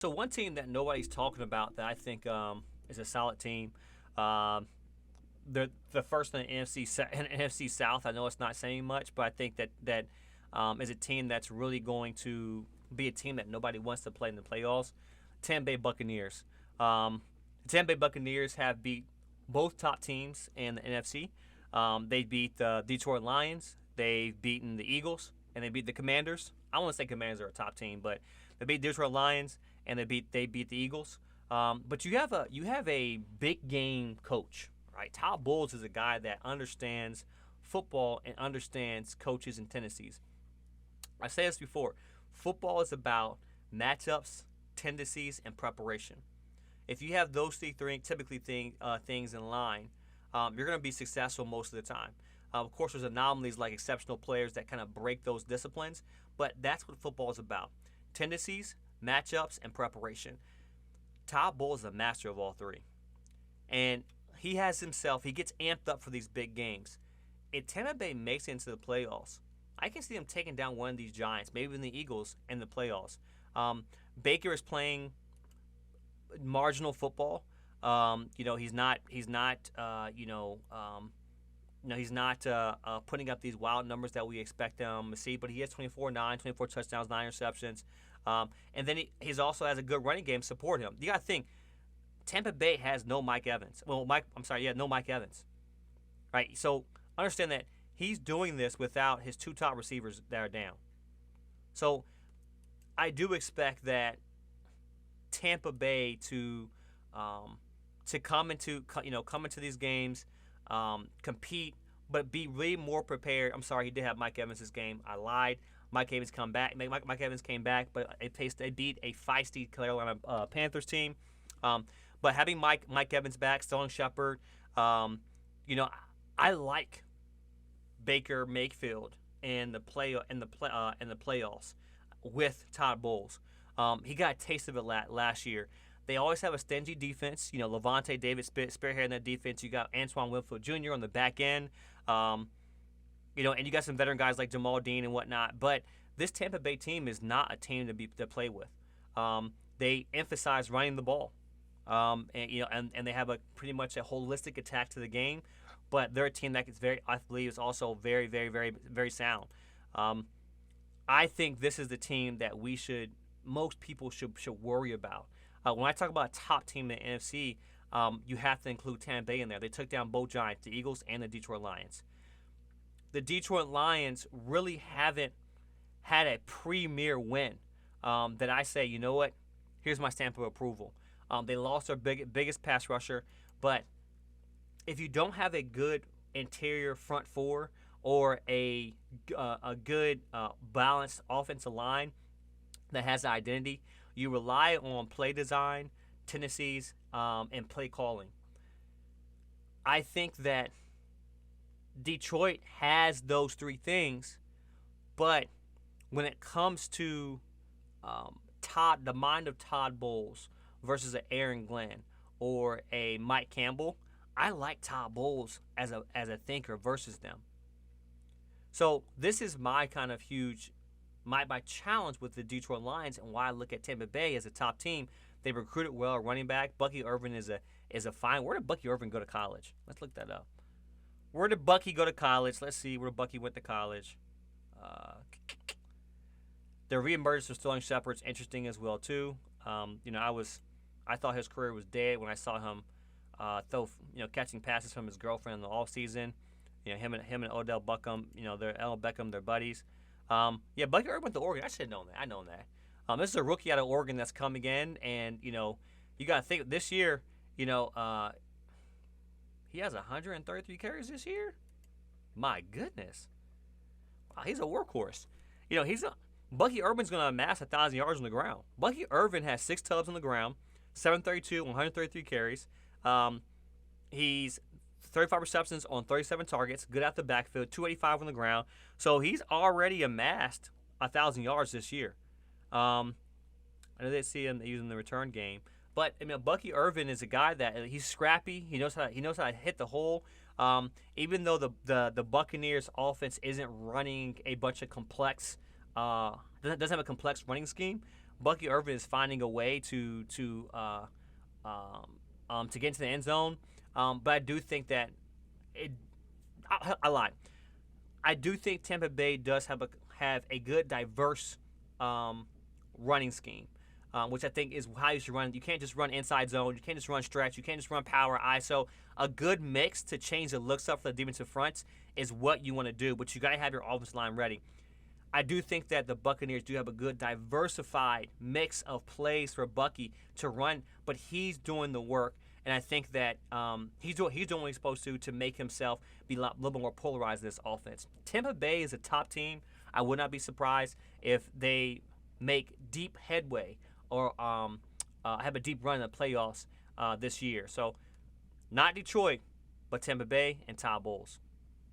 So one team that nobody's talking about that I think is a solid team. Um, they're the first in the NFC South. I know it's not saying much, but I think that is a team that's really going to be a team that nobody wants to play in the playoffs. Tampa Bay Buccaneers. The Tampa Bay Buccaneers have beat both top teams in the NFC. They beat the Detroit Lions. They've beaten the Eagles, and they beat the Commanders. I want to say Commanders are a top team, but they beat Detroit Lions and they beat the Eagles. But you have a big game coach, right? Todd Bowles is a guy that understands football and understands coaches and tendencies. I say this before: football is about matchups, tendencies, and preparation. If you have those things in line, you're going to be successful most of the time. Of course, there's anomalies like exceptional players that kind of break those disciplines, but that's what football is about: tendencies, matchups, and preparation. Todd Bowles is a master of all three, and he gets amped up for these big games. If Tampa Bay makes it into the playoffs, I can see them taking down one of these giants, maybe even the Eagles in the playoffs. Um, Baker is playing marginal football. He's not putting up these wild numbers that we expect him to see, but he has 24-9, 24 touchdowns, 9 interceptions. And then he's also has a good running game support him. You got to think, Tampa Bay has no Mike Evans. No Mike Evans. Right? So understand that he's doing this without his two top receivers that are down. So I do expect that Tampa Bay to come into these games, compete, but be really more prepared. I'm sorry, he did have Mike Evans this game. I lied. Mike Evans come back. Mike Evans came back, but they beat a feisty Carolina Panthers team. But having Mike Evans back, Sterling Shepard, I like Baker Mayfield in the playoffs with Todd Bowles. He got a taste of it last year. They always have a stingy defense. Levante David spearheading that defense. You got Antoine Winfield Jr. on the back end. And you got some veteran guys like Jamal Dean and whatnot. But this Tampa Bay team is not a team to play with. They emphasize running the ball, and they have pretty much a holistic attack to the game. But they're a team that I believe is also very, very, very, very sound. I think this is the team that most people should worry about. When I talk about a top team in the NFC, you have to include Tampa Bay in there. They took down both Giants, the Eagles and the Detroit Lions. The Detroit Lions really haven't had a premier win that I say, you know what, here's my stamp of approval. They lost their biggest pass rusher, but if you don't have a good interior front four or a good balanced offensive line that has identity, you rely on play design, tendencies, and play calling. I think that Detroit has those three things, but when it comes to the mind of Todd Bowles versus an Aaron Glenn or a Mike Campbell, I like Todd Bowles as a thinker versus them. So this is my kind of my challenge with the Detroit Lions and why I look at Tampa Bay as a top team. They recruited well a running back. Bucky Irving is a fine. Where did Bucky Irving go to college? Let's look that up. Where did Bucky go to college? Let's see where Bucky went to college. The reemergence of Sterling Shepard's interesting as well too. I thought his career was dead when I saw him catching passes from his girlfriend in the off season. Him and Odell Beckham. They're buddies. Bucky Irving went to Oregon. I should have known that. I know that. This is a rookie out of Oregon that's coming in, and you got to think this year. He has 133 carries this year. My goodness. Wow, he's a workhorse. Bucky Irvin's going to amass 1,000 yards on the ground. Bucky Irvin has 6 tubs on the ground, 732, 133 carries. He's 35 receptions on 37 targets, good out the backfield, 285 on the ground. So he's already amassed 1,000 yards this year. I know they see him using the return game. But Bucky Irvin is a guy that he's scrappy. He knows how to hit the hole. Even though the Buccaneers offense isn't running a bunch of complex, doesn't have a complex running scheme, Bucky Irving is finding a way to get into the end zone. But I do think that it. I lied. I do think Tampa Bay does have a good diverse running scheme, which I think is how you should run. You can't just run inside zone. You can't just run stretch. You can't just run power ISO. A good mix to change the looks up for the defensive fronts is what you want to do, but you got to have your offensive line ready. I do think that the Buccaneers do have a good diversified mix of plays for Bucky to run, but he's doing the work, and I think that he's doing what he's supposed to make himself be a little bit more polarized in this offense. Tampa Bay is a top team. I would not be surprised if they make deep headway or have a deep run in the playoffs this year. So, not Detroit, but Tampa Bay and Todd Bowles.